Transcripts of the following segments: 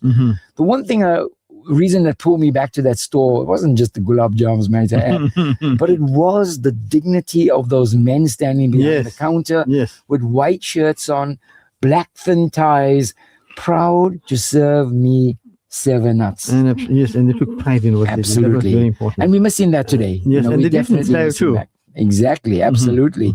The one thing, reason that pulled me back to that store, it wasn't just the gulab jams, man, but it was the dignity of those men standing behind the counter with white shirts on, black thin ties, proud to serve me 7 nuts. And and they took pride in what they did. That was very important. And we're missing that today. Yes, and we they definitely style too. That. Exactly, absolutely.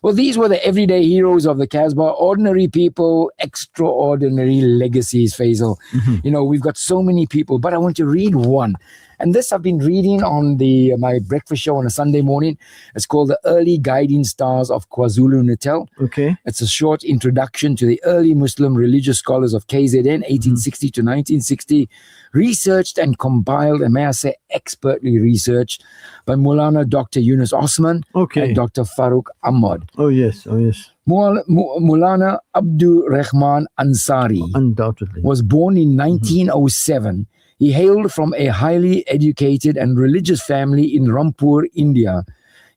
Well, these were the everyday heroes of the CASBAH, ordinary people, extraordinary legacies, Faizal. We've got so many people, but I want to read one. And this I've been reading on my breakfast show on a Sunday morning. It's called The Early Guiding Stars of KwaZulu-Natal. Okay. It's a short introduction to the early Muslim religious scholars of KZN, 1860 to 1960, researched and compiled, and may I say expertly researched, by Maulana Dr. Yunus Osman and Dr. Farooq Ahmad. Oh, yes. Maulana Abdul Rahman Ansari undoubtedly was born in 1907. He hailed from a highly educated and religious family in Rampur, India.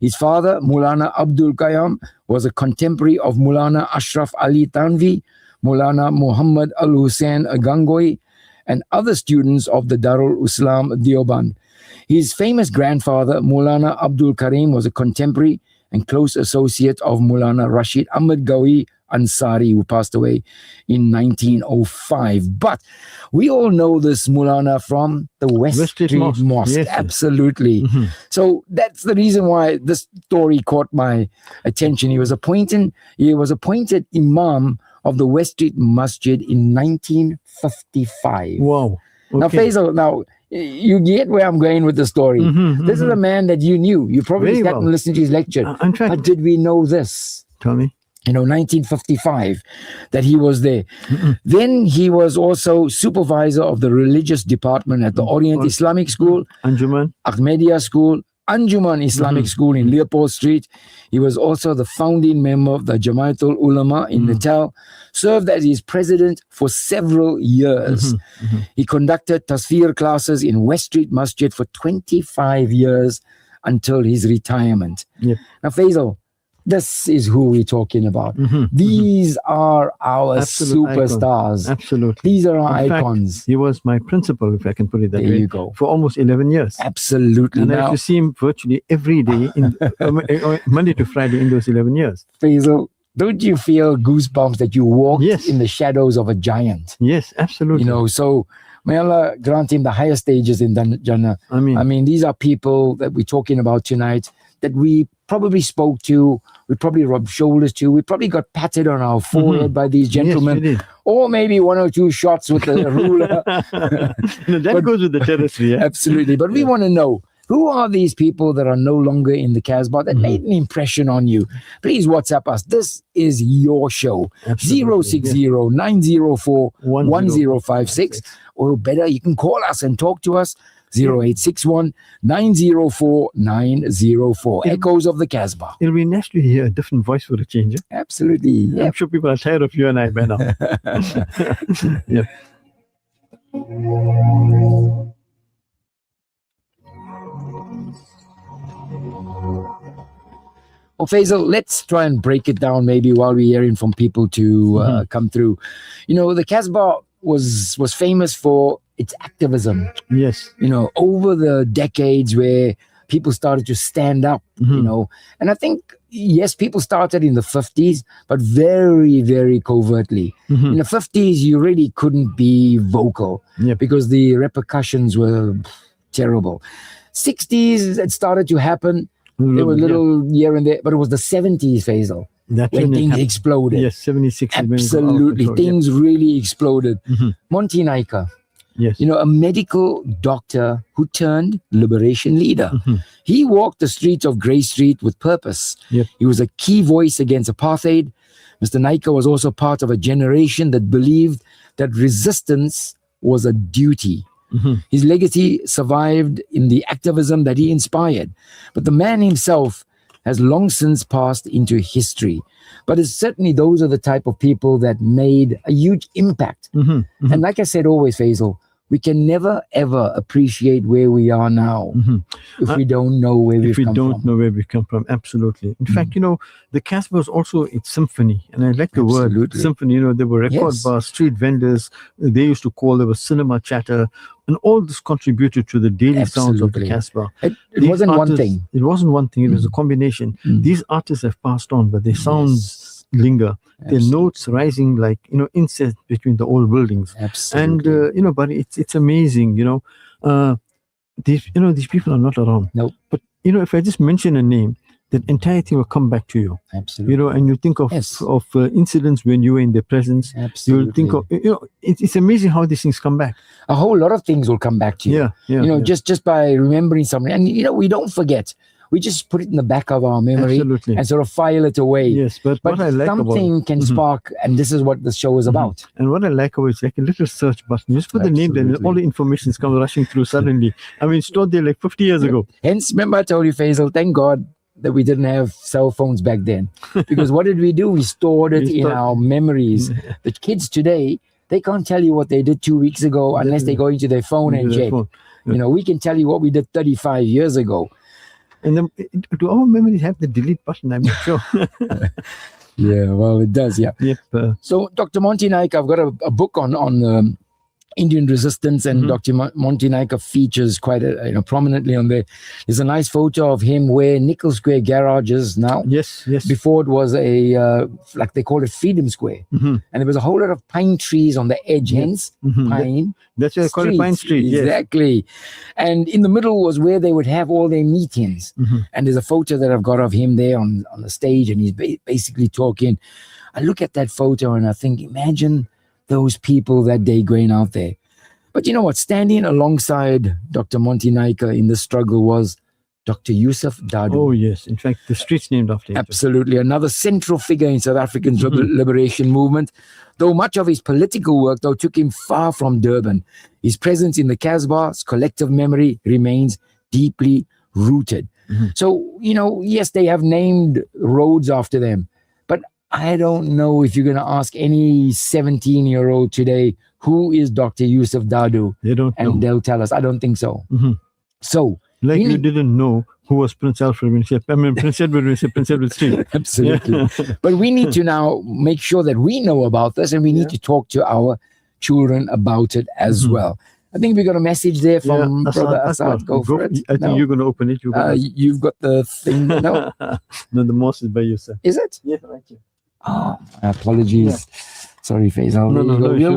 His father, Maulana Abdul Qayyum, was a contemporary of Maulana Ashraf Ali Tanvi, Maulana Muhammad Al Hussain Gangoi, and other students of the Darul Islam Deoband. His famous grandfather, Maulana Abdul Karim, was a contemporary and close associate of Maulana Rashid Ahmad Gawi Ansari, who passed away in 1905. But we all know this Maulana from the West Street Mosque. Yes. Absolutely. So that's the reason why this story caught my attention. He was appointed Imam of the West Street Masjid in 1955. Wow. Okay. Now, Faizal, you get where I'm going with the story. This is a man that you knew. You probably sat and listened to his lecture. But did we know this? Tell me. 1955, that he was there. Then he was also supervisor of the religious department at the Orient Islamic School, Anjuman, Ahmadiyya School, Anjuman Islamic School in Leopold Street. He was also the founding member of the Jamaatul Ulama in Natal, served as his president for several years. He conducted tasfir classes in West Street Masjid for 25 years until his retirement. Now, Faizal, this is who we're talking about. These are our superstars. Absolutely. These are our In icons. Fact, he was my principal, if I can put it that way. There you go. For almost 11 years. Absolutely. And I used to see him virtually every day, Monday to Friday in those 11 years. Faizal, don't you feel goosebumps that you walked in the shadows of a giant? Yes, absolutely. So may Allah grant him the higher stages in Jannah. I mean, these are people that we're talking about tonight that we probably spoke to, we probably rubbed shoulders to, we probably got patted on our forehead by these gentlemen, yes, or maybe 1 or 2 shots with the ruler. That goes with the territory. Yeah? Absolutely. But we want to know, who are these people that are no longer in the CASBAH that made an impression on you? Please WhatsApp us. This is your show. 060-904-1056. Or better, you can call us and talk to us. 0861-904-904. Echoes of the CASBAH. It'll be nice to hear a different voice for a change. Absolutely. Yeah. I'm sure people are tired of you and I by now. Yeah. Well, Faizal, let's try and break it down maybe while we're hearing from people to come through. The CASBAH was famous for its activism. Yes. Over the decades where people started to stand up, and I think, yes, people started in the 50s, but very, very covertly. In the 50s, you really couldn't be vocal because the repercussions were terrible. 60s, it started to happen. There were little here and there, but it was the 70s, Faizal, when things exploded. Yes, 76. Absolutely. Things really exploded. Monty Naika, yes, a medical doctor who turned liberation leader. He walked the streets of Grey Street with purpose. He was a key voice against apartheid. Mr. Naika was also part of a generation that believed that resistance was a duty. His legacy survived in the activism that he inspired. But the man himself has long since passed into history. But it's certainly those are the type of people that made a huge impact. And like I said always, Faizal, we can never ever appreciate where we are now if we don't know where we've If we come don't from. know where we come from, absolutely. In fact, the CASBAH is also its symphony, and I like the word Absolutely. symphony. There were record Yes. bars, street vendors. They used to call there was cinema chatter, and all this contributed to the daily sounds of the Absolutely. CASBAH. It These wasn't one artists- thing. It wasn't one thing. It was a combination. These artists have passed on, but their sounds linger. Their notes rising like incense between the old buildings. Absolutely. And but it's amazing. These people are not around. Nope. But if I just mention a name, that entire thing will come back to you. Absolutely. And you think of Yes. incidents when you were in their presence. Absolutely. You'll think of it's amazing how these things come back. A whole lot of things will come back to you. Yeah. Just by remembering something. And we don't forget. We just put it in the back of our memory Absolutely. and sort of file it away. Yes, but what I like about something can spark, and this is what the show is about. and what I like about it is like a little search button. You just put the name there, and Absolutely. all the information comes rushing through suddenly. I mean, stored there like 50 years ago. Hence, remember I told you, Faizal, thank God that we didn't have cell phones back then. Because what did we do? We stored it in our memories. The kids today, they can't tell you what they did 2 weeks ago unless they go into their phone and Into their check. phone. We can tell you what we did 35 years ago. And then, do our memories have the delete button? I'm not sure. Yeah, well, it does, yeah. Yep. So, Dr. Monty Naik, I've got a book on Indian resistance, and Dr. Monty Naik features quite prominently on there. There's a nice photo of him where Nickel Square Garage is now. Yes. Before it was like they called it Freedom Square. And there was a whole lot of pine trees on the edge, hence pine. That's why I call it Pine Street. Yes. Exactly. And in the middle was where they would have all their meetings. And there's a photo that I've got of him there on the stage, and he's basically talking. I look at that photo and I think, imagine those people that day going out there. But you know what? Standing alongside Dr. Monty Naik in this struggle was Dr. Yusuf Dadu. Oh, yes. In fact, the street's named after him. Absolutely. Another central figure in South African liberation movement. Though much of his political work, took him far from Durban, his presence in the CASBAH's collective memory remains deeply rooted. So, yes, they have named roads after them. But I don't know if you're going to ask any 17-year-old today, who is Dr. Yusuf Dadu? They don't know. And they'll tell us. I don't think so. So, like you didn't know who was Prince Alfred when you said, Prince Edward when you said Prince Edward Street. Absolutely. But we need to now make sure that we know about this, and we need to talk to our children about it as well. I think we got a message there from Brother Assad. Go for it. I think you're going to open it. You've got the thing. No, no, the most is by you, sir. Is it? Yeah, right here. Oh, my apologies. Sorry, Faizal.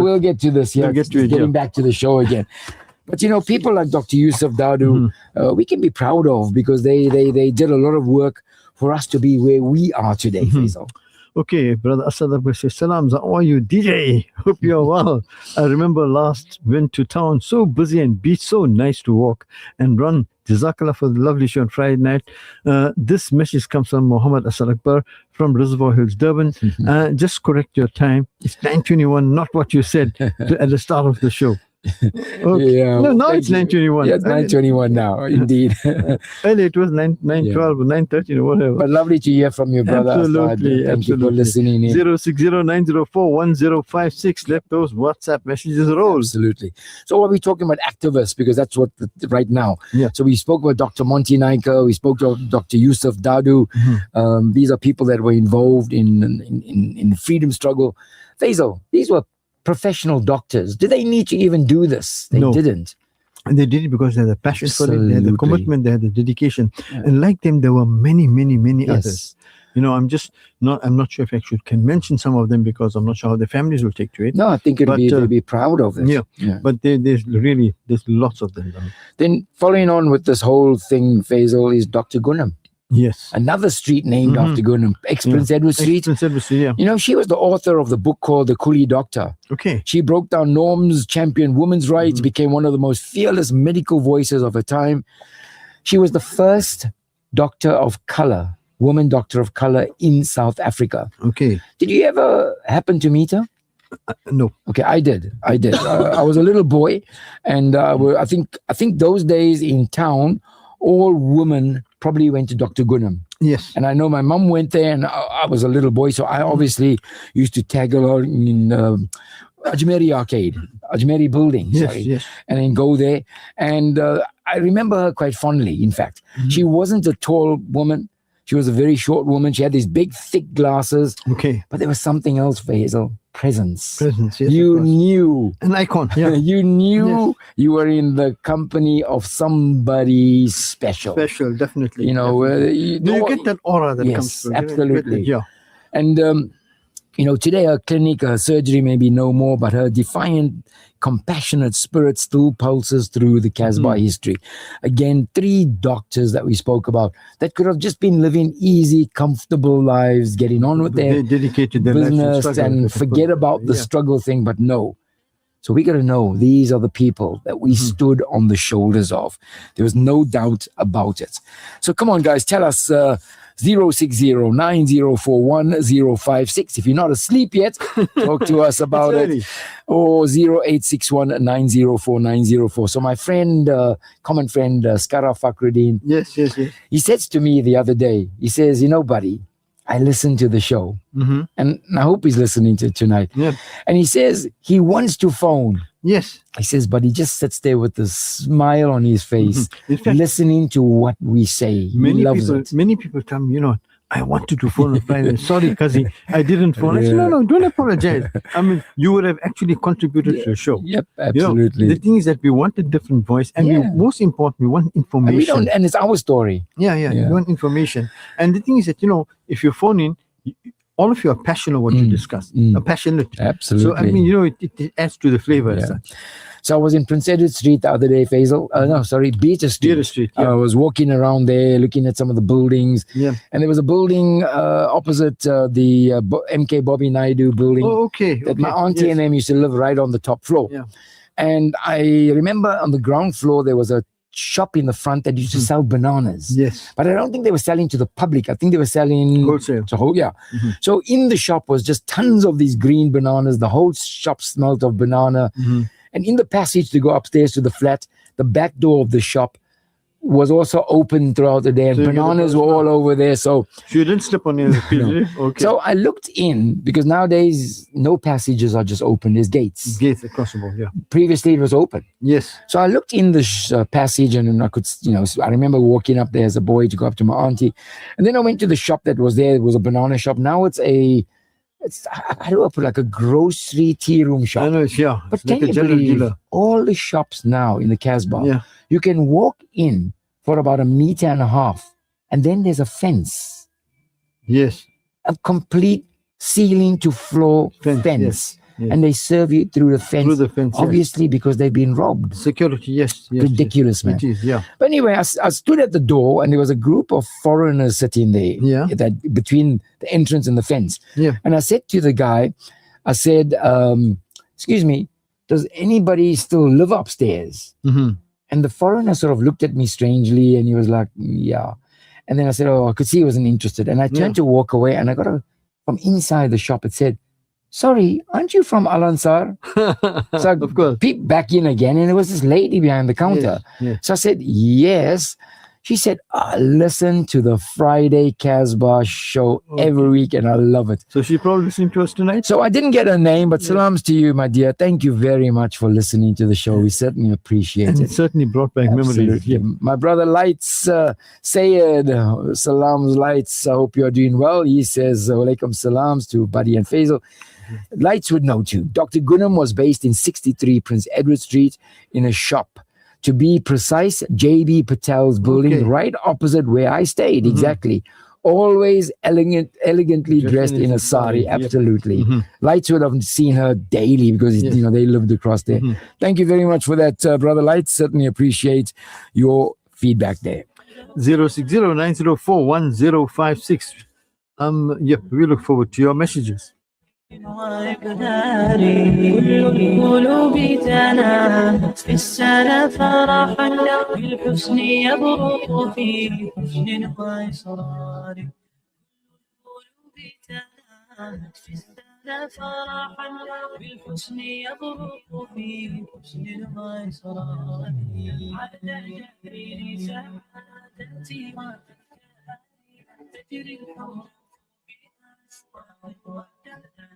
We'll get to this. We'll get to it, getting back to the show again. But people like Dr. Yusuf Dadu, we can be proud of, because they did a lot of work for us to be where we are today, Faizal. Okay, Brother Asad says, Salams, how are you, DJ? Hope you're well. I remember last went to town, so busy and beach, so nice to walk and run. Jazakallah for the lovely show on Friday night. This message comes from Muhammad Asad Akbar from Reservoir Hills, Durban. Just correct your time. It's 9:21, not what you said at the start of the show. Okay. Yeah, no, now it's 9:21. Yeah, it's 9:21 now, indeed. Earlier it was 9:12 or 9:13 or whatever. But lovely to hear from you, brother. Absolutely. Thank you for listening in. 06090411056. Let those WhatsApp messages roll. Absolutely. So what we're talking about activists, because that's what right now. Yeah. So we spoke about Dr. Monty Naik, we spoke to Dr. Yusuf Dadu. These are people that were involved in the freedom struggle. Faizal, these were professional doctors. Did they need to even do this? They didn't. And they did it because they had the passion for it, they had the commitment, they had the dedication. Yeah. And like them, there were many Yes. others. I'm not sure if I can mention some of them, because I'm not sure how their families will take to it. No, I think they'll be proud of it. Yeah. But there's lots of them. Then following on with this whole thing, Faizal, is Dr. Gunam. Yes. Another street named after Gunam, Prince Edward Street. Prince Edward Street, yeah. She was the author of the book called The Coolie Doctor. Okay. She broke down norms, championed women's rights, became one of the most fearless medical voices of her time. She was the first doctor of color, woman doctor of color in South Africa. Okay. Did you ever happen to meet her? No. Okay, I did. I was a little boy, and I think those days in town, all women probably went to Dr. Gunam. Yes. And I know my mum went there, and I was a little boy, so I obviously used to tag along in Ajmeri Arcade, Ajmeri building, Yes, sorry, yes. and then go there. And I remember her quite fondly, in fact. She wasn't a tall woman. She was a very short woman. She had these big, thick glasses. Okay. But there was something else, Faisal. Presence. Presence, yes, You of course. knew. An icon. Yeah. You knew you were in the company of somebody special. Special, definitely. You know, definitely. You get that aura that comes yes, through. You get absolutely. that, yeah. And, you know, today her clinic, her surgery may be no more, but her defiant, compassionate spirit still pulses through the CASBAH history. Again, 3 doctors that we spoke about that could have just been living easy, comfortable lives, getting on with their They dedicated their lives to business struggle, and forget about the struggle thing, but no. So we got to know these are the people that we stood on the shoulders of. There was no doubt about it. So come on, guys, tell us 060-9041-056. If you're not asleep yet, talk to us about it. Or 0861-904-904. So my friend, common friend, Skara Fakhruddin, Yes. he says to me the other day, he says, you know, buddy, I listened to the show. And I hope he's listening to it tonight. Yeah. And he says he wants to phone. Yes. He says, but he just sits there with a smile on his face, In fact, listening to what we say. He loves it. Many people tell me, you know, I wanted to phone on Friday. Sorry, Kazi, I didn't phone. I said, no, don't apologize. I mean, you would have actually contributed to the show. Yep, absolutely. You know, the thing is that we want a different voice, and we, most important, we want information. And we don't, and it's our story. Yeah. We want information. And the thing is that, you know, if you're phoning, all of you are passionate what you discuss. Are passionate. Absolutely. So, I mean, you know, it adds to the flavor as such. So I was in Prince Edward Street the other day, Faisal. Beater Street. Beater Street, yeah. I was walking around there, looking at some of the buildings. Yeah. And there was a building opposite the MK Bobby Naidu building. Oh, okay. That my auntie and them used to live right on the top floor. Yeah. And I remember on the ground floor, there was a shop in the front that used to sell bananas. Yes. But I don't think they were selling to the public. I think they were selling wholesale. So in the shop was just tons of these green bananas. The whole shop smelled of banana. And in the passage to go upstairs to the flat, the back door of the shop was also open throughout the day, and bananas were all over there. So you didn't slip on any of the people. Okay. So I looked in, because nowadays no passages are just open. There's gates. Gates across the board, yeah. Previously it was open. Yes. So I looked in the passage, and I could, you know, I remember walking up there as a boy to go up to my auntie. And then I went to the shop that was there. It was a banana shop. Now it's how do I put, like a grocery tea room shop? I know, But it's can like a you general believe dealer. all the shops now in the CASBAH, Yeah. you can walk in for about 1.5 meters, and then there's a fence. Yes. A complete ceiling to floor fence. Yes. And they serve you through the fence. Through the fence, obviously, because they've been robbed. Security, yes. Ridiculous, man. It is, yeah. But anyway, I stood at the door, and there was a group of foreigners sitting there. Yeah. That between the entrance and the fence. Yeah. And I said to the guy, I said, excuse me, does anybody still live upstairs? And the foreigner sort of looked at me strangely, and he was like, yeah. And then I said, oh, I could see he wasn't interested. And I turned to walk away, and I got from inside the shop, it said, sorry, aren't you from Al Ansar? So I Of course. peeped back in again, and there was this lady behind the counter. Yes. So I said, yes. She said, I listen to the Friday CASBAH show every week, and I love it. So she probably listening to us tonight? So I didn't get her name, but salams to you, my dear. Thank you very much for listening to the show. We certainly appreciate And it. it certainly brought back memories. Absolutely. My brother Lights, Sayed, salams Lights. I hope you're doing well. He says, walaikum salams to Buddy and Faisal. Lights would know too. Dr. Gunam was based in 63 Prince Edward Street in a shop. To be precise, J.B. Patel's building, right opposite where I stayed. Exactly. Always elegantly dressed in a sari. Absolutely. Lights would have seen her daily, because you know, they lived across there. Thank you very much for that, brother Lights. Certainly appreciate your feedback there. 060-904-1056. We look forward to your messages. كل القلوب تنامت في السنة فرحا بالحسن يبرق في حزن وإصرار. القلوب تنامت في السنة فرحا بالحسن يبرق في حزن وإصرار. على جبريل سعادتي وتجري الحروف بأسرار وكذا.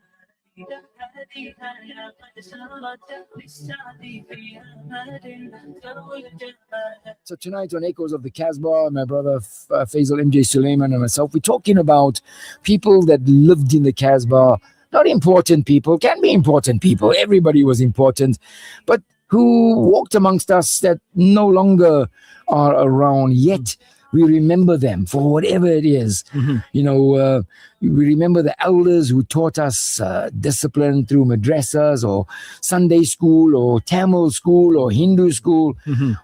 هذه آية قد سرت للسعد في أمد تروي الجهال. So tonight on Echoes of the CASBAH, my brother Faizal, MJ Suleman and myself, we're talking about people that lived in the CASBAH. Not important people, can be important people. Everybody was important, but who walked amongst us that no longer are around, yet we remember them for whatever it is. You know, we remember the elders who taught us discipline through madrasas or Sunday school or Tamil school or Hindu school.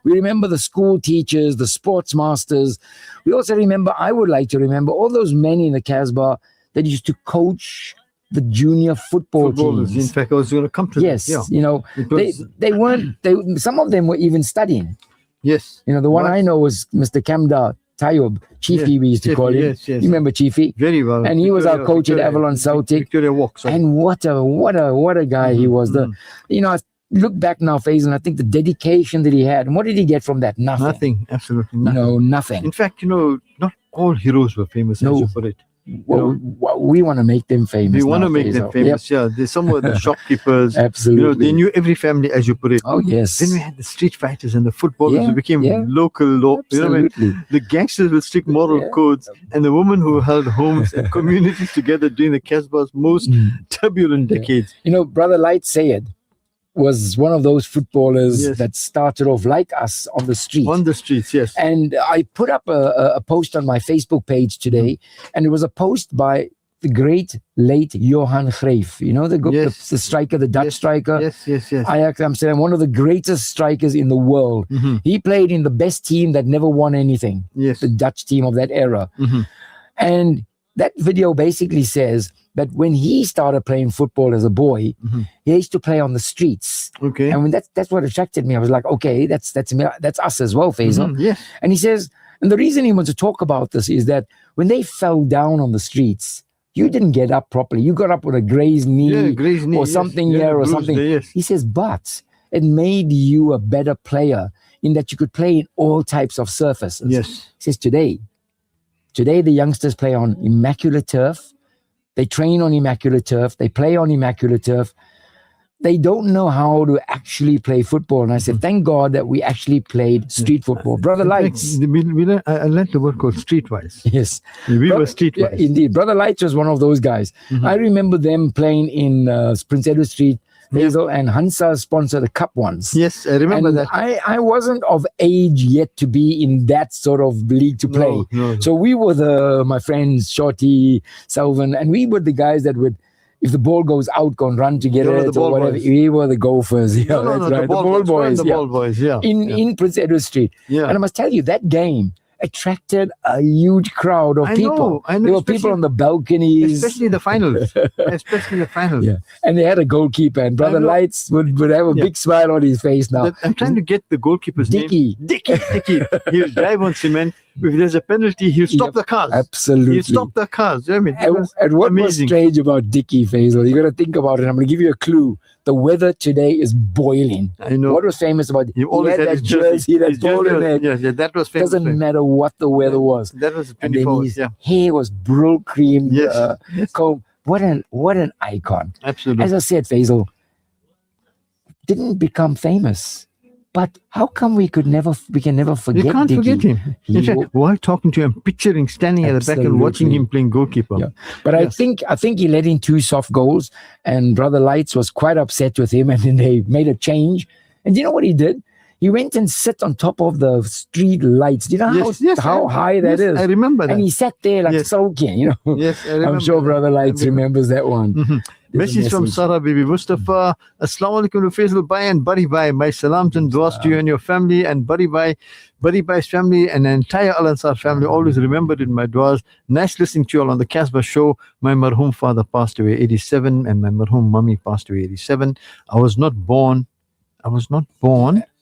We remember the school teachers, the sports masters. We also remember, I would like to remember all those men in the CASBAH that used to coach the junior football Footballers. teams. In fact, I was going to come to Yes, that. Yeah. you know, Because- they weren't, some of them were even studying. Yes. You know, the one What? I know was Mr. Kamda Tayyub, Chiefy, Yes, we used to Chiefy, call him. yes, yes. You remember Chiefy? Very well. And he was our coach at Avalon Celtic. Victoria Walk. Sorry. And what a guy he was. You know, I look back now, Faizal, and I think the dedication that he had. And what did he get from that? Nothing. Nothing. Absolutely You nothing. know, nothing. In fact, you know, not all heroes were famous, No. as you put it. Well, we want to make them famous. We want now, to make them Faizal. famous. Yeah, there's some were the shopkeepers. Yep, absolutely. You know, they knew every family, as you put it. Oh, yes. Then we had the street fighters and the footballers Yeah, who became yeah. local law. You know what I mean? Absolutely. The gangsters with strict moral Yeah. codes, and the women who held homes and communities together during the Casbah's most turbulent Yeah. decades. You know, Brother Light Sayed was one of those footballers Yes. that started off like us on the street. On the streets, yes. And I put up a post on my Facebook page today, and it was a post by the great late Johan Cruyff. You know, Yes. the striker, the Dutch Yes. striker. Yes, yes, yes. Ajax Amsterdam, one of the greatest strikers in the world. He played in the best team that never won anything, Yes. the Dutch team of that era. Mhm. And that video basically says that when he started playing football as a boy, he used to play on the streets. Okay. And when that's what attracted me. I was like, okay, that's us as well, Faisal. Yes. And he says, and the reason he wants to talk about this is that when they fell down on the streets, you didn't get up properly. You got up with a grazed knee, Yeah, grazed knee, or yes. something Yeah, here or bruised something. there, yes. He says, but it made you a better player in that you could play in all types of surface. And Yes. he says, today the youngsters play on immaculate turf. They train on immaculate turf. They play on immaculate turf. They don't know how to actually play football. And I said, thank God that we actually played street football. Brother In fact, Lights. I learned the word called streetwise. Yes. We were Yeah, streetwise. indeed. Brother Lights was one of those guys. I remember them playing in Prince Edward Street. Hazel and Hansa sponsored the cup once. Yes, I remember And that. I wasn't of age yet to be in that sort of league to play. No. So we were my friends, Shorty, Salvan, and we were the guys that would, if the ball goes out, go and run to get You were it the or ball whatever. boys. We were the gophers. Yeah, No, that's the right. ball The ball boys. The yeah. ball boys, yeah. In Prince Edward Street. Yeah. And I must tell you, that game attracted a huge crowd of I people. know, There were people on the balconies. especially the finals. Especially the finals. Yeah. And they had a goalkeeper, and Brother know. Lights would have a Yeah. big smile on his face now. I'm trying to get the goalkeeper's Dicky. name. Dicky. He'll drive on cement. If there's a penalty, he'll stop Yep, the cars. Absolutely. He'll stop the cars. You know what I mean? It And, was and what was amazing. strange about Dicky, Faisal, you got to think about it. I'm going to give you a clue. The weather today is boiling. I know. What was famous about He always had had that his jersey, that His ball in jersey it. was- Yeah, that was famous. Doesn't matter what the weather was. That was And then 24 his yeah. hair was brill cream. Yes, yes. Comb. What an icon. Absolutely. As I said, Faisal didn't become famous. But how come we can never forget You can't Dicky? forget him. He In fact, wa- while talking to him, I'm picturing standing at the back and watching Absolutely. him playing goalkeeper. Yeah. But Yes. I think he let in 2 soft goals, and Brother Lights was quite upset with him, and then they made a change. And you know what he did? He went and sat on top of the street lights. Do you know how high that is? I remember that. And he sat there like Yes. sulking, you know. Yes, I remember. I'm sure that. Brother Lights remembers that one. There's a Message from message. Sarah Bibi Mustafa. Assalamu alaikum to Faizal Bhai and Buddy Bhai. My salams and duas to you and your family, and Buddy Bhai's family and the entire Al Ansar family. Always remembered in my duas. Nice listening to you all on the CASBAH show. My marhum father passed away 87 and my marhum mummy passed away 87. I was not born.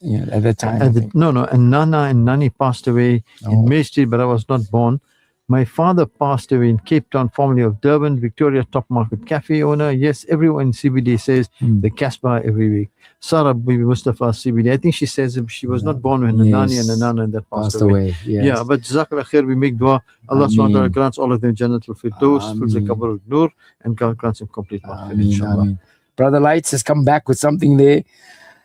Yeah, at that time. I think. And Nana and Nani passed away Oh. in May Street, but I was not born. My father passed away in Cape Town, formerly of Durban, Victoria, top market cafe owner. Yes, everyone in CBD says the CASBAH every week. Sarah Bibi Mustafa CBD. I think she says she was not born when the Nani and the Nana and that passed away. Yes. Yeah, but Jazakallah khair, we make dua. Allah subhanahu wa ta'ala grants all of them Jannatul Firdaus, fills the Qabr with Nur, and grants them complete maghfirah, inshallah. Brother Lights has come back with something there.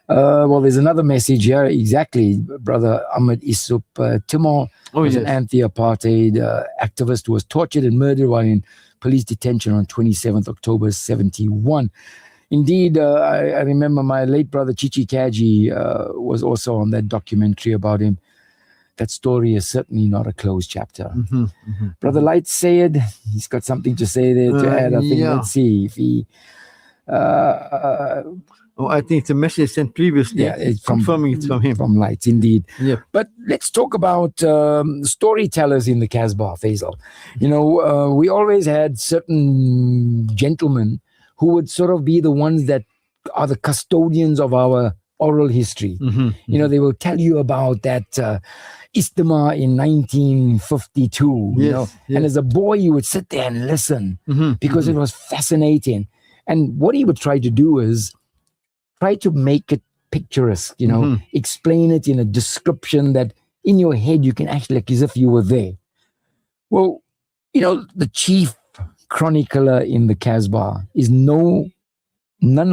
Well, there's another message here. Exactly. Brother Ahmed Isup Timor was an anti-apartheid activist who was tortured and murdered while in police detention on 27th October 71. Indeed, I remember my late brother Chichi Kaji was also on that documentary about him. That story is certainly not a closed chapter. Brother Light Sayed, he's got something to say there to add. I think, let's see if he... I think it's a message sent previously. Yeah, it's confirming it's from him. From Lights, indeed. Yeah. But let's talk about storytellers in the CASBAH, Faizal. You know, we always had certain gentlemen who would sort of be the ones that are the custodians of our oral history. You know, they will tell you about that Istima in 1952. You know, and as a boy, you would sit there and listen because it was fascinating. And what he would try to do is try to make it picturesque, you know, explain it in a description that in your head you can actually, like as if you were there. Well, you know, the chief chronicler in the CASBAH is none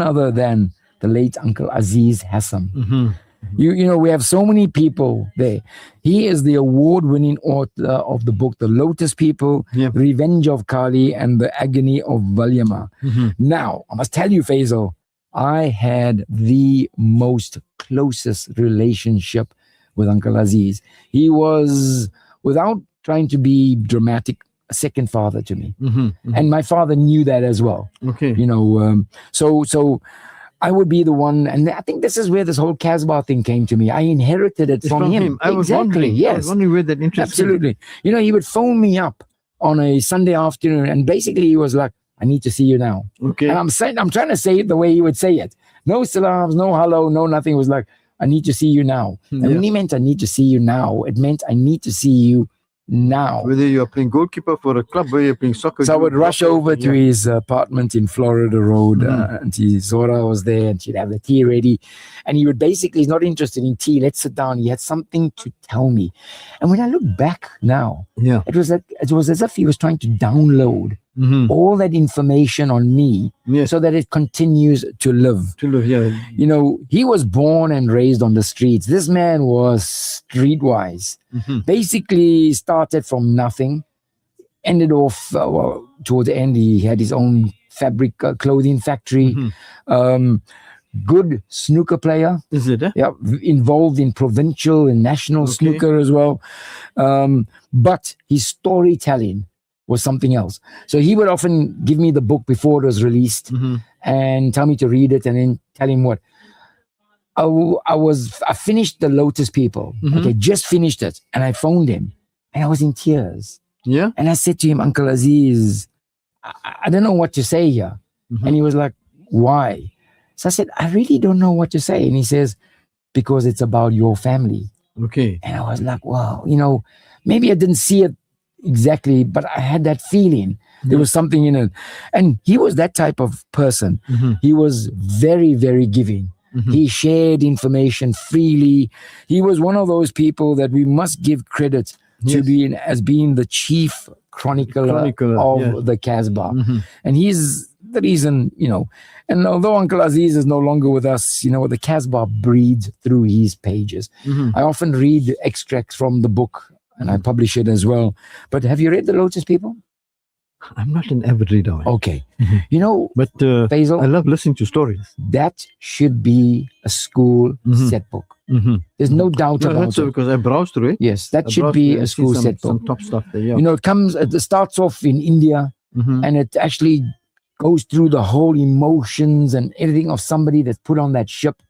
other than the late Uncle Aziz Hassan. You know, we have so many people there. He is the award-winning author of the book, The Lotus People, Revenge of Kali, and The Agony of Valyama. Now, I must tell you, Faizal, I had the most closest relationship with Uncle Aziz. He was, without trying to be dramatic, a second father to me. And my father knew that as well. You know, so I would be the one, and I think this is where this whole CASBAH thing came to me. I inherited it from him. I was wondering, yes. I was wondering where that interest Absolutely. You know, he would phone me up on a Sunday afternoon, and basically he was like, I need to see you now. And I'm trying to say it the way he would say it. No salams, no hello, no nothing. It was like, I need to see you now. And when he meant I need to see you now, it meant I need to see you now. Whether you're playing goalkeeper for a club, whether you're playing soccer. So I would rush over to his apartment in Florida Road. Auntie Zora was there and she'd have the tea ready. And he would basically, he's not interested in tea. Let's sit down. He had something to tell me. And when I look back now, it was as if he was trying to download all that information on me so that it continues to live. You know, he was born and raised on the streets. This man was streetwise. Basically started from nothing, ended off, well, towards the end, he had his own fabric clothing factory. Good snooker player. Is it? Yeah, involved in provincial and national snooker as well. But his storytelling was something else. So he would often give me the book before it was released and tell me to read it and then tell him what. I finished The Lotus People. Just finished it. And I phoned him and I was in tears. And I said to him, Uncle Aziz, I don't know what to say here. And he was like, why? So I said, I really don't know what to say. And he says, because it's about your family. And I was like, wow, you know, maybe I didn't see it exactly, but I had that feeling. There was something in it. And he was that type of person. He was very, very giving. He shared information freely. He was one of those people that we must give credit to being the chief chronicler of the CASBAH. And he's the reason, you know, and although Uncle Aziz is no longer with us, you know, the CASBAH breathes through his pages. I often read extracts from the book and I publish it as well. But have you read The Lotus People? I'm not an avid reader. Okay. You know, but Faizal, I love listening to stories. That should be a school set book. There's no doubt about it. Because I browsed through it. Yes, that should be a school set book. Some top stuff there, You know, it starts off in India and it actually goes through the whole emotions and everything of somebody that's put on that ship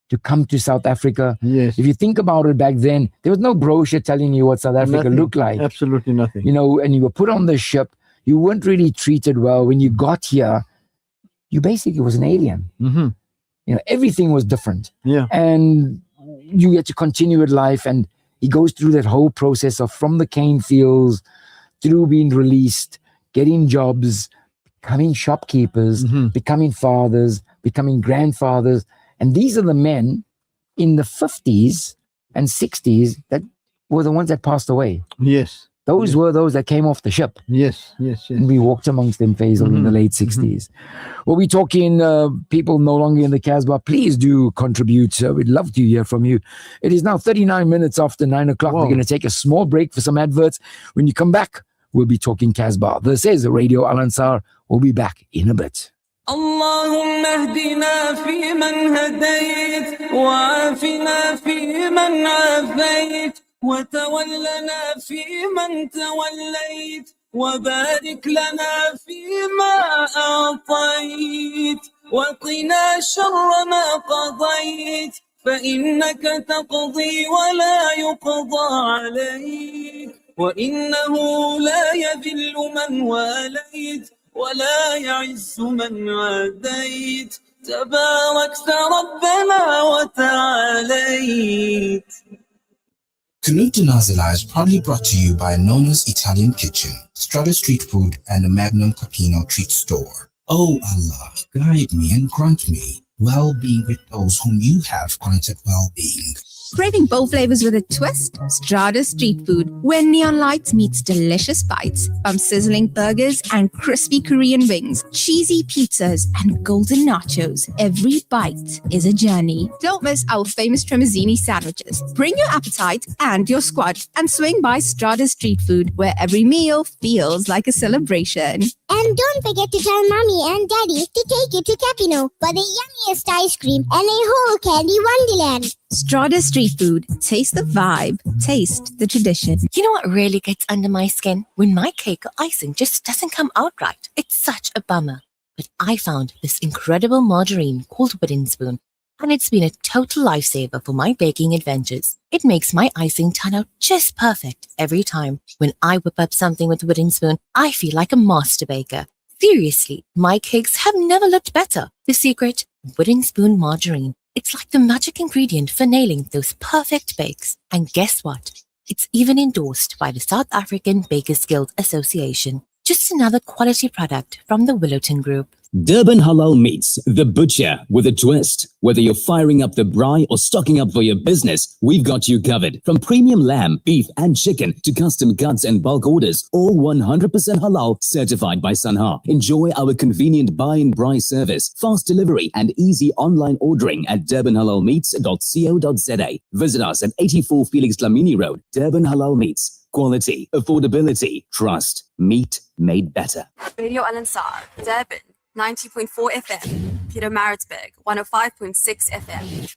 to come to South Africa. If you think about it, back then, there was no brochure telling you what South Africa looked like. Absolutely nothing. You know, and you were put on the ship. You weren't really treated well. When you got here, you basically was an alien. You know, everything was different. And you get to continue with life. And he goes through that whole process of from the cane fields through being released, getting jobs, becoming shopkeepers, becoming fathers, becoming grandfathers. And these are the men in the 50s and 60s that were the ones that passed away. Yes. Those were those that came off the ship. Yes. And we walked amongst them, Faizal, in the late 60s. We'll be talking people no longer in the CASBAH. Please do contribute. We'd love to hear from you. It is now 39 minutes after 9 o'clock. Wow. We're going to take a small break for some adverts. When you come back, we'll be talking CASBAH. This is Radio Al Ansar. We'll be back in a bit. اللهم اهدنا فيمن هديت وعافنا فيمن عافيت وتولنا فيمن توليت وبارك لنا فيما أعطيت وقنا شر ما قضيت فإنك تقضي ولا يقضى عليك وإنه لا يذل من واليت ولا يعز من عاديت تباركت ربنا وتعاليت. Kunut to Nazila is proudly brought to you by Nona's Italian Kitchen, Strada Street Food, and the Magnum Capino Treat Store. Oh Allah, guide me and grant me well-being with those whom you have granted well-being. Craving bold flavors with a twist? Strada Street Food, where neon lights meets delicious bites. From sizzling burgers and crispy Korean wings, cheesy pizzas and golden nachos, every bite is a journey. Don't miss our famous Tremazzini sandwiches. Bring your appetite and your squad and swing by Strada Street Food, where every meal feels like a celebration. And don't forget to tell Mommy and Daddy to take you to Capino for the yummiest ice cream and a whole candy wonderland. Strada Street Food. Taste the vibe. Taste the tradition. You know what really gets under my skin? When my cake or icing just doesn't come out right. It's such a bummer. But I found this incredible margarine called Wooden Spoon, and it's been a total lifesaver for my baking adventures. It makes my icing turn out just perfect every time. When I whip up something with Wooden Spoon, I feel like a master baker. Seriously, my cakes have never looked better. The secret? Wooden Spoon margarine. It's like the magic ingredient for nailing those perfect bakes. And guess what? It's even endorsed by the South African Bakers Guild Association. Just another quality product from the Willowton Group. Durban Halal Meats, the butcher with a twist. Whether you're firing up the braai or stocking up for your business, we've got you covered. From premium lamb, beef and chicken to custom cuts and bulk orders, all 100% halal certified by Sanha. Enjoy our convenient buy and braai service, fast delivery and easy online ordering at durbanhalalmeats.co.za. Visit us at 84 Felix Dlamini Road, Durban Halal Meats. Quality, affordability, trust, meat made better. Radio Al Ansar, Durban 90.4 FM, Peter Maritzburg 105.6 FM.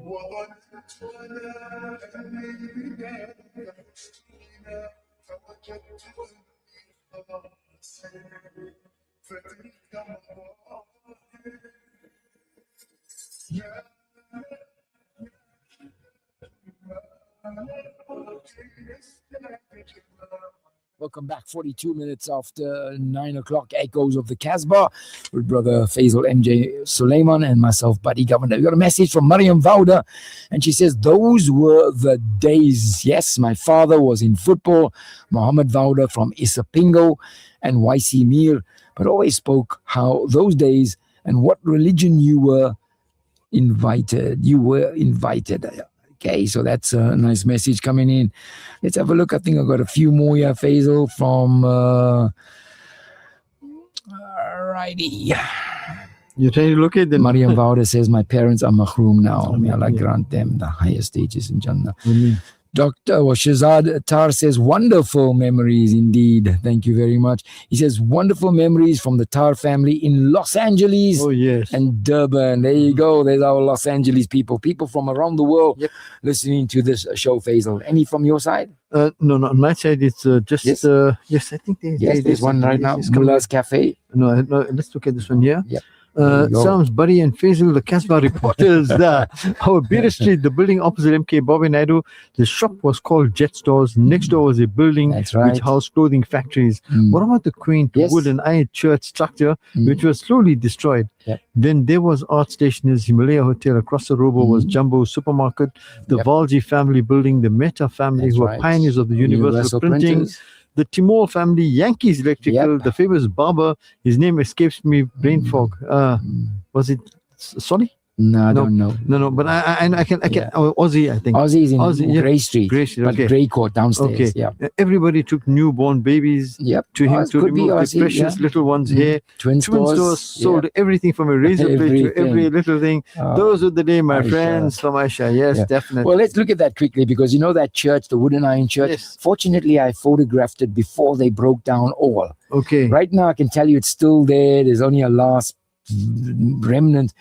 وظننت ولا أني فوجدت خلاص فتلك Welcome back. 42 minutes after 9 o'clock. Echoes of the CASBAH with brother Faizal MJ Suleman and myself, Buddy Govender. We got a message from Mariam Vauda, and she says, those were the days. Yes, my father was in football. Mohammed Vauda from Isapingo and YC Mir, but always spoke how those days and what religion you were invited. You were invited. Okay, so that's a nice message coming in. Let's have a look. I think I've got a few more here, Faizal, from alrighty. You're trying to look at them. Mariam Vauda says, my parents are mahroom now. May Allah grant them the highest stages in Jannah. Dr. Shazad Attar says, wonderful memories indeed. Thank you very much. He says, wonderful memories from the Tar family in Los Angeles and Durban. There you go. There's our Los Angeles people. People from around the world listening to this show, Faizal. Any from your side? No, on my side, it's just... Yes, I think there's one right now. Mullah's Cafe. No, let's look at this one here. Yep. you go. Salams Buddy and Faizal, the CASBAH reporters. Our Beer Street, the building opposite MK Bobby Naidu, the shop was called Jet Stores. Next door was a building That's right. which housed clothing factories. Mm. What about the quaint Yes. wood and iron church structure, Mm. which was slowly destroyed? Yep. Then there was Art Stationers, Himalaya Hotel. Across the road was Jumbo Supermarket, the Yep. Valji family building, the Meta family, That's who were right. pioneers of the universal printing. printers. The Timor family, Yankees Electrical, the famous barber, his name escapes me, brain fog. Was it Solly? No, I No. don't know. No, but I can, Yeah. Aussie, I think. Aussie's in Aussie, yeah. Grey Street. Grey Street, But okay. Grey Court downstairs. Okay. Yeah. Everybody took newborn babies Yep. to him It to could be remove the Aussie, precious yeah. little ones' Mm. hair. Twin Twin stores sold yeah. everything from a razor blade to Everything. every little thing. Oh, Those were the day, my Aisha. friends, from Aisha. Yes, Yeah. definitely. Well, let's look at that quickly because you know that church, the wooden iron church. Yes. Fortunately, I photographed it before they broke down all. Okay. Right now, I can tell you it's still there. There's only a last remnant.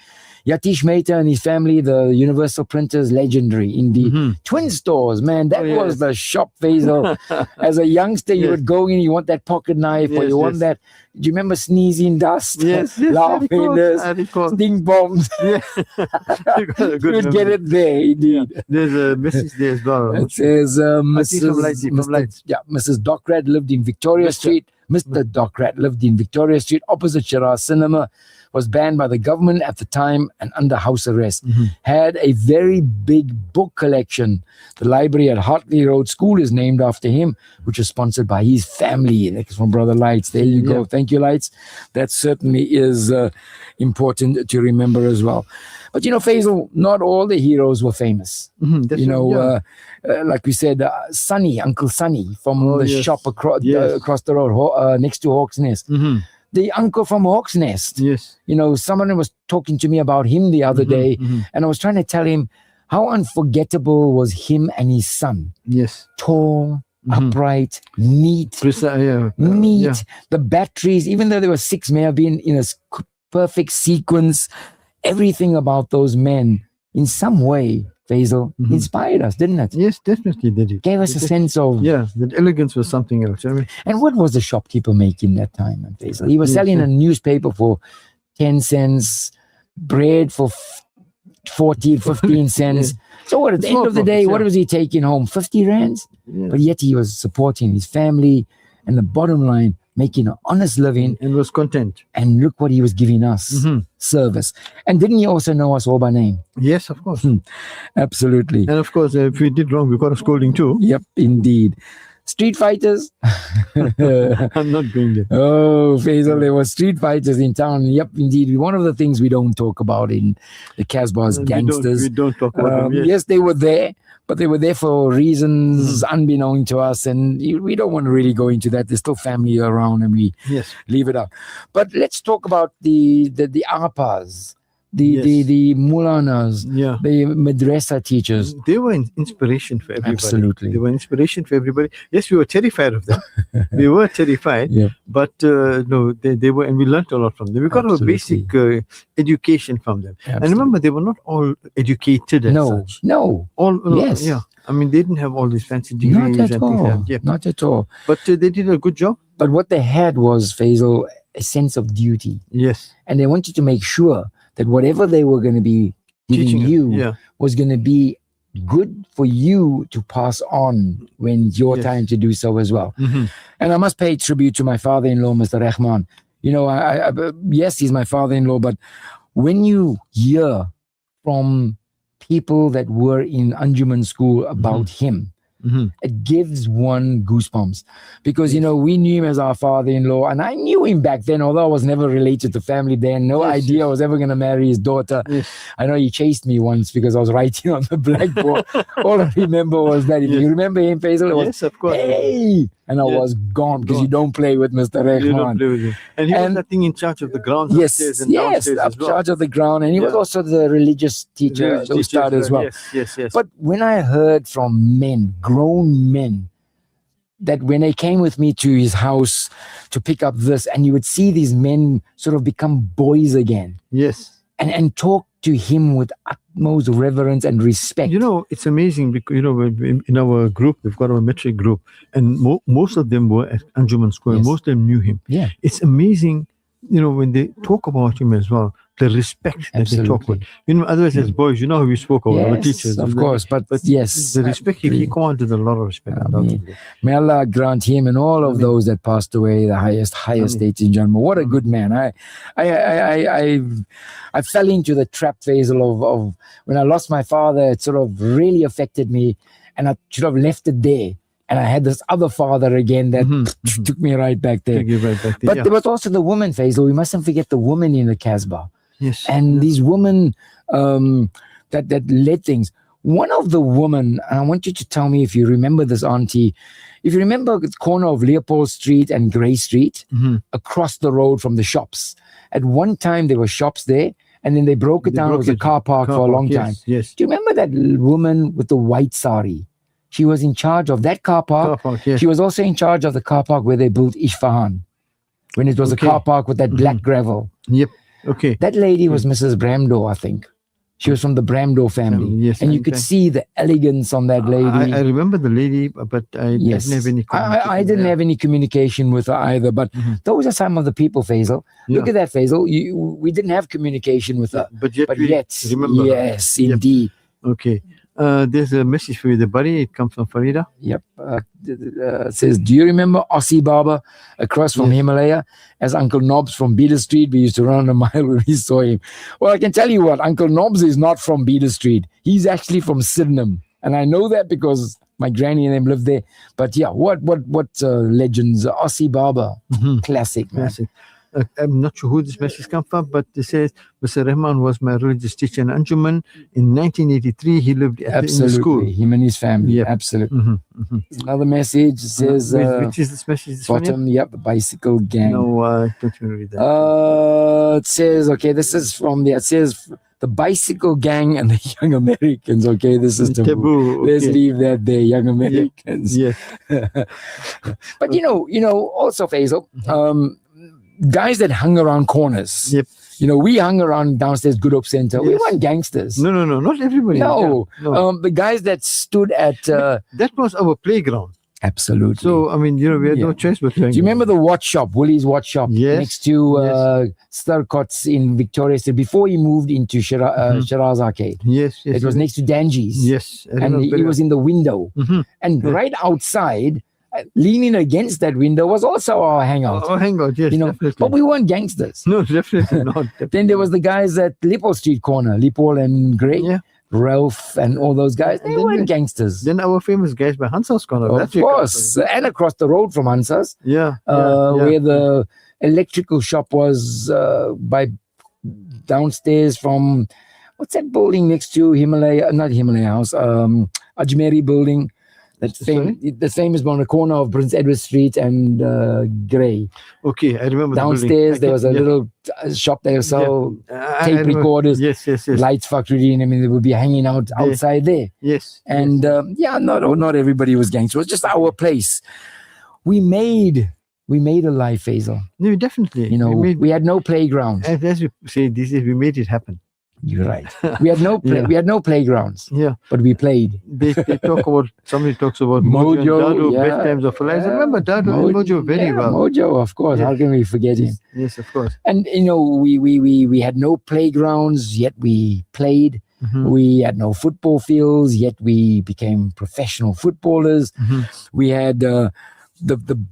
Yatish Mehta and his family, the Universal Printers, legendary indeed. Mhm. Twin stores, man, that Oh, yes. was the shop, Faisal. As a youngster, you Yes. would go in, you want that pocket knife, or Yes, you want yes. that. Do you remember sneezing dust? Yes, yes, I Laughing, recall, there's I recall. stink bombs. Yeah. You got a You good would get memory. it there, indeed. There's a message there as well. It says I see from Lights, from Mr. Lights. Yeah, Mrs. Docrat lived in Victoria Mr. Street. Mr. Docrat lived in Victoria Street opposite Shiraz Cinema. Was banned by the government at the time and under house arrest. Had a very big book collection. The library at Hartley Road School is named after him, which is sponsored by his family. That's from Brother Lights. There you go. Yeah. Thank you, Lights. That certainly is important to remember as well. But you know, Faisal, not all the heroes were famous. That's You know, yeah. like we said, Sonny, Uncle Sonny from Oh, the yes. shop across Yes. across the road, next to Hawk's Nest. Mhm. The uncle from Hawk's Nest. Yes. You know, someone was talking to me about him the other day, and I was trying to tell him how unforgettable was him and his son. Yes. Tall, upright, neat, Yeah. neat. Yeah. The batteries, even though there were six, may have been in a perfect sequence. Everything about those men, in some way, Faisal, inspired us, didn't it? Yes, definitely did it. Gave us a It- sense of. Yeah, that elegance was something else. I mean, And what was the shopkeeper making that time, Faisal? He was Yes, selling yes. a newspaper for 10 cents, bread for 14, 15 cents. So what, at the end Small of the day, profits, what yeah. was he taking home? 50 rands? yeah. But yet he was supporting his family and the bottom line, making an honest living. And was content. And look what he was giving us, service. And didn't he also know us all by name? Yes, of course. Absolutely. And of course, if we did wrong, we got a scolding too. Yep, indeed. Street fighters. I'm not going there. Oh, Faisal, there were street fighters in town. Yep, indeed. One of the things we don't talk about in the CASBAH's gangsters. We don't talk about them. Yes. Yes, they were there, but they were there for reasons unbeknown to us. And we don't want to really go into that. There's still family around and we Yes. leave it out. But let's talk about the APAs, the Mulanas, Yeah. the madrasa teachers. They were an inspiration for everybody. Absolutely. They were inspiration for everybody. Yes, we were terrified of them. We were terrified. Yeah. But no, they were, and we learned a lot from them. We got a basic education from them. And remember, they were not all educated as such. No. All, Yes. Yeah. I mean, they didn't have all these fancy degrees Not and at things like all. that. Yeah. Not at all. But they did a good job. But what they had was, Faisal, a sense of duty. Yes. And they wanted to make sure that whatever they were going to be giving Teaching you yeah. was going to be good for you to pass on when it's your Yes. time to do so as well. Mhm. And I must pay tribute to my father-in-law, Mr. Rahman. You know, yes, he's my father-in-law, but when you hear from people that were in Anjuman school about him, it gives one goosebumps because, you know, we knew him as our father-in-law and I knew him back then, although I was never related to family then. No Yes, idea I was ever going to marry his daughter. Yes. I know he chased me once because I was writing on the blackboard. All I remember was that. If you remember him, Faisal, it was, Yes, of course. hey! And I Yes. was gone because you Gone. don't play with Mr. You don't Rahman. play with him. And he was, And- I think, in charge of the grounds Yes, upstairs and yes, downstairs up as well. charge of the ground. And he was Yeah. also the religious teacher, Yeah, so started as well. Yes, yes, yes. But when I heard from men, grown men, that when they came with me to his house to pick up this, and you would see these men sort of become boys again yes. and talk to him with utmost reverence and respect. You know, it's amazing because, you know, in our group, we've got our metric group, and most of them were at Anjuman School, and Yes. most of them knew him. Yeah. It's amazing, you know, when they talk about him as well, the respect that they talk Absolutely. with. You know, otherwise as boys, you know how we spoke over our teachers. Of course, but yes, the respect he commanded a lot of respect. undoubtedly. may Allah grant him and all of Ameen. those that passed away the highest Ameen. state in Jannah. What a good man! I fell into the trap, Faizal, of when I lost my father. It sort of really affected me, and I should have left it there. And I had this other father again that took me right back there. Take you right back there, But yeah. there was also the woman, Faizal. We mustn't forget the woman in the CASBAH. Yes. And these women that led things. One of the women, and I want you to tell me if you remember this, Auntie. If you remember the corner of Leopold Street and Grey Street, across the road from the shops. At one time, there were shops there, and then they broke it down. It was a car park for a long time. Yes. Do you remember that woman with the white sari? She was in charge of that car park. Yes. She was also in charge of the car park where they built Isfahan, when it was a car park with that black gravel. Yep. Okay. That lady was Mrs. Bramdo, I think. She was from the Bramdo family. Yes, and you could see the elegance on that lady. I remember the lady, but I didn't have any I didn't have any communication with her either, but those are some of the people, Faizal. Look at that, Faizal. We didn't have communication with her. But yet, Remember. Yes, indeed. Okay. There's a message for you, the buddy. It comes from Farida. Yep. It says, do you remember Aussie Baba across from Himalaya? As Uncle Nobs from Beeder Street, we used to run a mile when we saw him. Well, I can tell you what, Uncle Nobs is not from Beeder Street. He's actually from Sydenham. And I know that because my granny and them lived there. But yeah, what legends? Aussie Baba. Classic, man. Classic. I'm not sure who this message comes from, but it says, Mr. Rahman was my religious teacher in Anjuman. In 1983, he lived in the school. Him and his family. Yep. Absolutely. Another message says, which is this message? This bottom, the bicycle gang. No, don't you read that? It says, okay, this is from it says, the bicycle gang and the young Americans. Okay, this is taboo. Let's leave that there, young Americans. Yeah. But you know, also Faizal, guys that hung around corners. Yep. You know, we hung around downstairs Good Hope Center. We weren't gangsters. No, not everybody. No. Yeah, the guys that stood at that was our playground. Absolutely. So I mean, we had no choice but playing. Do you remember the watch shop, Woolies Watch Shop, next to Starcott's in Victoria Street before he moved into Shiraz Arcade? Yes. It was next to Danji's. Yes. And he was in the window. And right outside, leaning against that window was also our hangout. Our hangout, yes, definitely. But we weren't gangsters. No, definitely not. Then there was the guys at Leopold Street corner, Leopold and Gray, Ralph and all those guys. They weren't gangsters. Then our famous guys by Hansa's corner. Of course. And across the road from Hansa's. Yeah. Where the electrical shop was by downstairs from, what's that building next to not Himalaya House, Ajmeri building. The famous one on the corner of Prince Edward Street and Grey. Okay, I remember. Downstairs there was a little shop there, so tape recorders. Yes. Lights factory, and I mean they would be hanging out outside there. Yes. And not everybody was gangster. It was just our place. We made a life, Faizal. No, definitely. You know, we had no playground. As you say, we made it happen. You're right. We had no we had no playgrounds. Yeah. But we played. They talk about, somebody talks about Mojo and Dado, best times of life. I remember Dado and Mojo very well. Mojo, of course. How can we forget him? Yes, of course. And you know, we had no playgrounds, yet we played. We had no football fields, yet we became professional footballers. We had the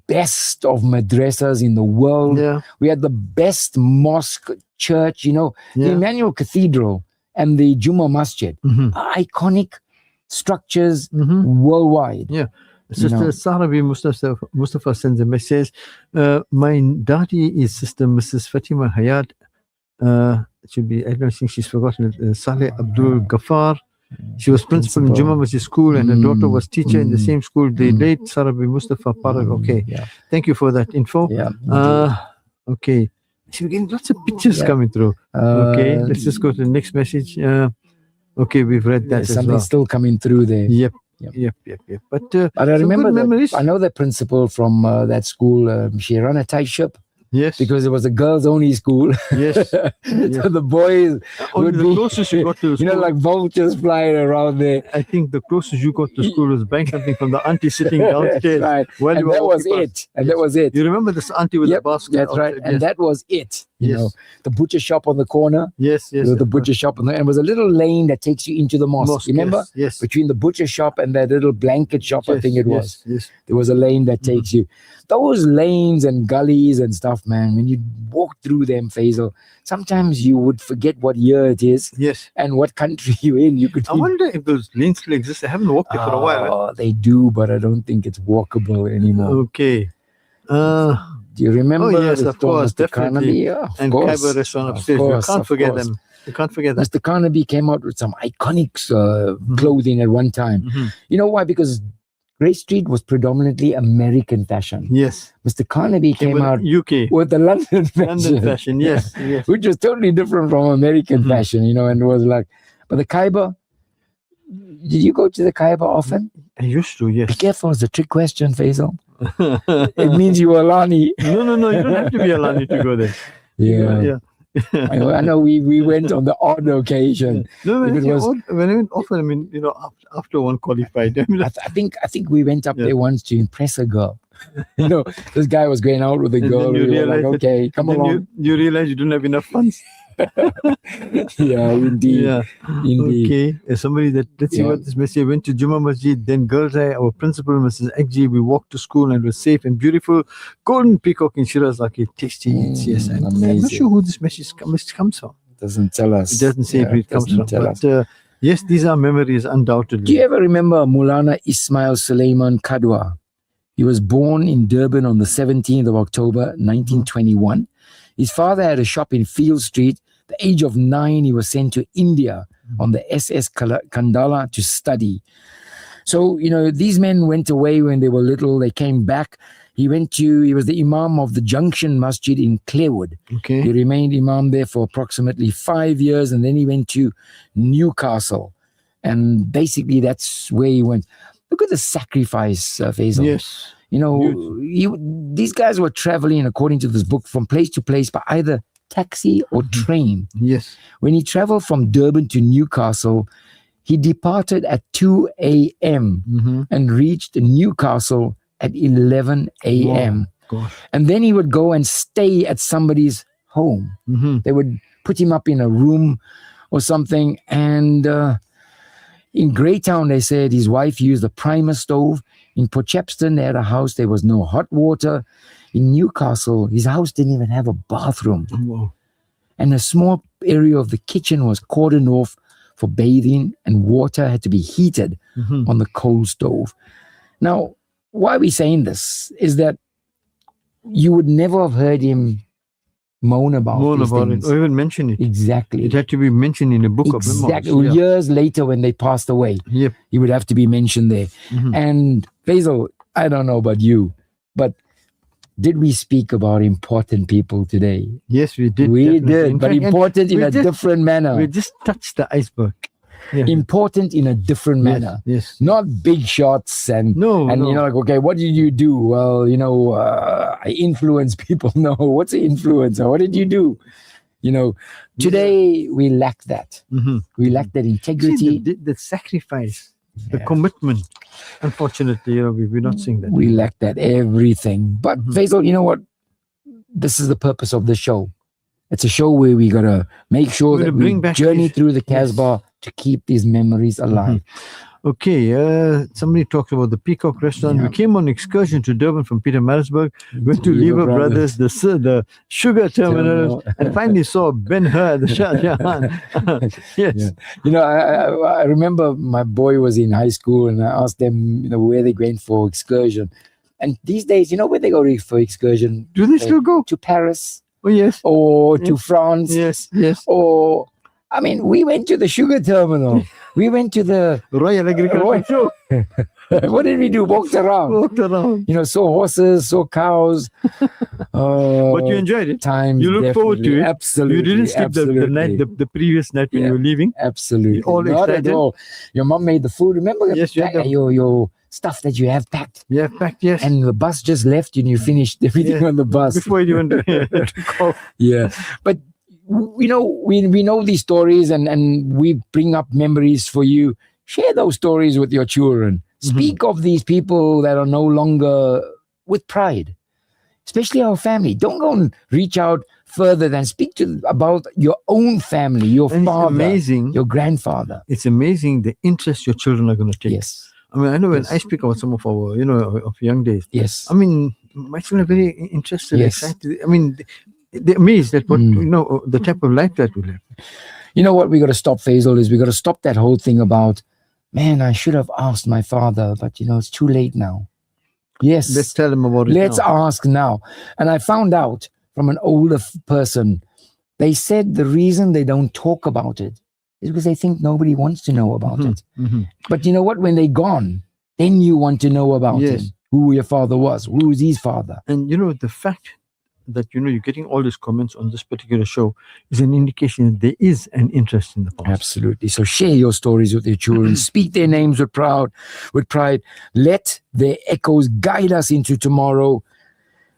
best of madrasas in the world. We had the best mosque, church, the Emmanuel Cathedral and the Juma Masjid, iconic structures worldwide. Yeah. Sister Sarabi Mustafa sends a message. My daddy is Sister Mrs. Fatima Hayat. It should be, I don't think she's forgotten. Saleh Abdul Ghaffar. She was principal in Juma Masjid School, and her daughter was teacher in the same school. The late Sarabi Mustafa Parag. Okay. Thank you for that info. Okay. So we're getting lots of pictures coming through. Okay, let's just go to the next message. Okay, we've read that as something's well. still coming through there. Yep. But I remember memories. I know the principal from that school. She ran a tight ship. Yes. Because it was a girls-only school. Yes. So the boys would the be, closest you got to the school, like vultures flying around there. I think the closest you got to school was buying something from the auntie sitting downstairs. Right. And that was it. You remember this auntie with the basket? That's right. And that was it. You know, the butcher shop on the corner. Yes, yes. The butcher shop, and there was a little lane that takes you into the mosque. Remember? Yes. Between the butcher shop and that little blanket shop, I think it was. Yes. There was a lane that takes you. Those lanes and gullies and stuff, man, when you walk through them, Faisal, sometimes you would forget what year it is. Yes. And what country you're in. You could. I wonder if those lanes still exist. I haven't walked there for a while. Oh, they do, but I don't think it's walkable anymore. Okay. Do you remember? Oh, yes, of course, Mr. definitely. Carnaby? Yeah, of And course. Khyber restaurant Of upstairs. course, You can't of forget course. them. You can't forget that. Mr. Carnaby came out with some iconic clothing at one time. You know why? Because Grey Street was predominantly American fashion. Yes. Mr. Carnaby came out UK with the London fashion. London fashion. Yes. Yes. Which was totally different from American fashion, you know, and it was like, but the Khyber, did you go to the Khyber often? I used to, yes. Be careful, it's a trick question, Faisal. It means you were Lani. No. You don't have to be a Lani to go there. Yeah. I know we went on the odd occasion. No, If it was- when I went often, I mean, you know, after one qualified. I mean, I think we went up there once to impress a girl. You know, this guy was going out with a And girl. then you We were like, realize that- okay, come then along. You realize you don't have enough funds. Yeah, indeed. Yeah. Indeed. Okay. Somebody that, let's see Yeah. what this message went to Juma Masjid, then girls, our principal, Mrs. Akji, we walked to school and it was safe and beautiful. Golden peacock in Shiraz, like a tasty. Yes. I'm not amazing. sure who this message comes from. Doesn't tell us. It doesn't say where it comes doesn't from. tell us. But yes, these are memories, undoubtedly. Do you ever remember Mulana Ismail Suleman Kadwa? He was born in Durban on the 17th of October, 1921. His father had a shop in Field Street. At the age of 9, he was sent to India on the SS Kandala to study. So, you know, these men went away when they were little. They came back. He was the Imam of the Junction Masjid in Clearwood. Okay. He remained Imam there for approximately 5 years, and then he went to Newcastle. And basically that's where he went. Look at the sacrifice, Faisal. Yes. You know, these guys were traveling, according to this book, from place to place by either taxi or train. Yes. When he traveled from Durban to Newcastle, he departed at 2 a.m. and reached Newcastle at 11 a.m. Gosh. And then he would go and stay at somebody's home. They would put him up in a room or something. And in Greytown, they said his wife used a primer stove. In Port Shepstone, they had a house. There was no hot water. In Newcastle, his house didn't even have a bathroom. Wow. And a small area of the kitchen was cordoned off for bathing, and water had to be heated on the coal stove. Now, why are we saying this is that you would never have heard him moan about these things. it or even mention it. Exactly. It had to be mentioned in a book of Exactly. memoirs. Years later, when they passed away, Yep. he would have to be mentioned there. And Faisal, I don't know about you, but did we speak about important people today? Yes, we did. We definitely. did, In but fact, and important in we a just- different manner. We just touched the iceberg. Yeah. Important in a different manner. Yes. Not big shots and No. you know, like, okay, what did you do? Well, you know, I influence people. No, what's an influencer? What did you do? You know, today we lack that. We lack that integrity. See, the sacrifice, the commitment. Unfortunately, you know, we're not seeing that. We lack that everything. But Faisal, you know what? This is the purpose of the show. It's a show where we gotta make sure We're that gonna we bring back journey these- through the CASBAH to keep these memories alive. Okay, somebody talked about the Peacock Restaurant. We came on excursion to Durban from Peter Marisburg, went to Lever Brothers, the Sugar Terminal, and finally saw Ben Hur, the Shah Jahan. Yes. Yeah. You know, I remember my boy was in high school and I asked them, you know, where they went for excursion. And these days, you know where they go for excursion? Do they still go? To Paris. Oh, yes. Or to France. Yes, yes. Or, I mean, we went to the sugar terminal. We went to the Royal Agricultural Show. What did we do? Walked around. Walked around. You know, saw horses, saw cows. But you enjoyed it. Times You look forward to definitely. it. Absolutely. You didn't skip the night, absolutely. the previous night when you were leaving. Absolutely. All Not excited. at all. Your mom made the food. Remember Yes, you had the- your stuff that you have packed? Yeah, packed, yes. And the bus just left and you finished everything Yeah. on the bus. Before you even took off. Yeah. But you know, we know these stories and we bring up memories for you. Share those stories with your children. Speak of these people that are no longer with pride, especially our family. Don't go and reach out further than speak about your own family, your And father, it's amazing. your grandfather. It's amazing the interest your children are going to take. Yes. I mean, I know when Yes. I speak about some of our, of young days. Yes. I mean, my children are very interested, Yes. excited. I mean, they're amazed at what the type of life that we live. You know what we got to stop, Faizal, is we got to stop that whole thing about, man, I should have asked my father, but it's too late now. Yes. Let's tell them about it. Let's now. ask now. And I found out from an older person, they said the reason they don't talk about it is because they think nobody wants to know about it. Mhm. But you know what? When they're gone, then you want to know about Yes. him, who your father was, who was his father. And the fact that you're getting all these comments on this particular show is an indication that there is an interest in the past. Absolutely. So share your stories with your children. Speak their names with pride. Let their echoes guide us into tomorrow.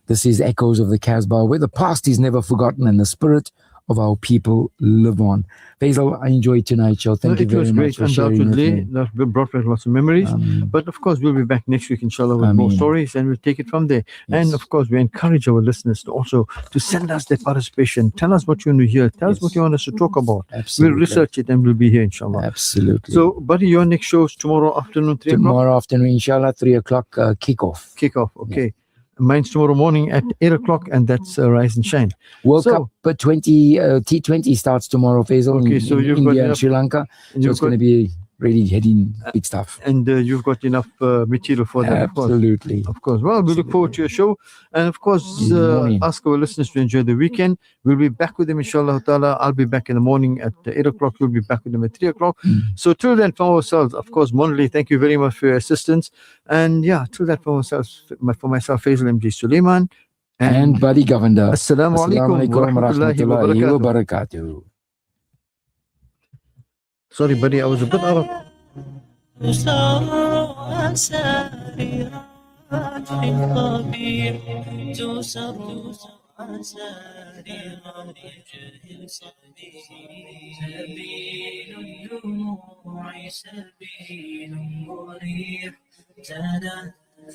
This is Echoes of the CASBAH, where the past is never forgotten and the spirit of our people live on. Faizal, I enjoyed tonight's show. Thank you very much for sharing with me. That brought back lots of memories. But of course, we'll be back next week, inshallah, with more stories, and we'll take it from there. Yes. And of course, we encourage our listeners to send us their participation. Tell us what you want to hear. Tell us what you want us to talk about. Absolutely. We'll research it and we'll be here, inshallah. Absolutely. So, buddy, your next show is tomorrow afternoon, 3 o'clock? Tomorrow afternoon, inshallah, 3 o'clock, kickoff. Kickoff, okay. Mine's tomorrow morning at 8 o'clock, and that's Rise and Shine. World Cup T20 starts tomorrow, Faizal, Okay, in so you've India got and enough- Sri Lanka. and So you've it's going to got- be really heading big stuff. And you've got enough material for that, of course. Absolutely. Of course. Well, we look forward to your show. And of course, In the morning. ask our listeners to enjoy the weekend. We'll be back with them, inshallah ta'ala. I'll be back in the morning at 8 o'clock. You'll be back with them at 3 o'clock. So till then, for ourselves, of course, Monali, thank you very much for your assistance. And yeah, till that, for ourselves, for myself, Faizal MD Suleman. And Buddy Govender. Assalamu alaikum wa rahmatullahi wa wa barakatuh. barakatuh. Sorry, buddy, I was a bit out of... تسار ساريات خبير تسر ساريات يجهل سبيل الدموع سبيل مريح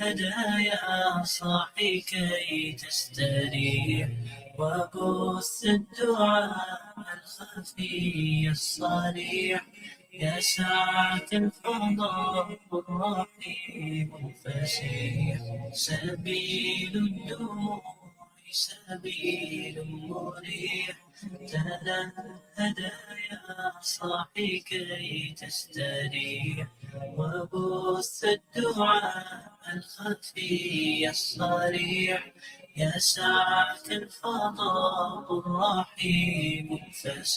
هدايا صاحي كي تستريح وبث الدعاء الخفي الصريح يا ساعة الفضاء الرحيم الفسيح سبيل الدموع سبيل مريح هدايا صاحي كي تستريح وبث الدعاء الخفي الصريح يا ساعة الفضاء الرحيم الفسيح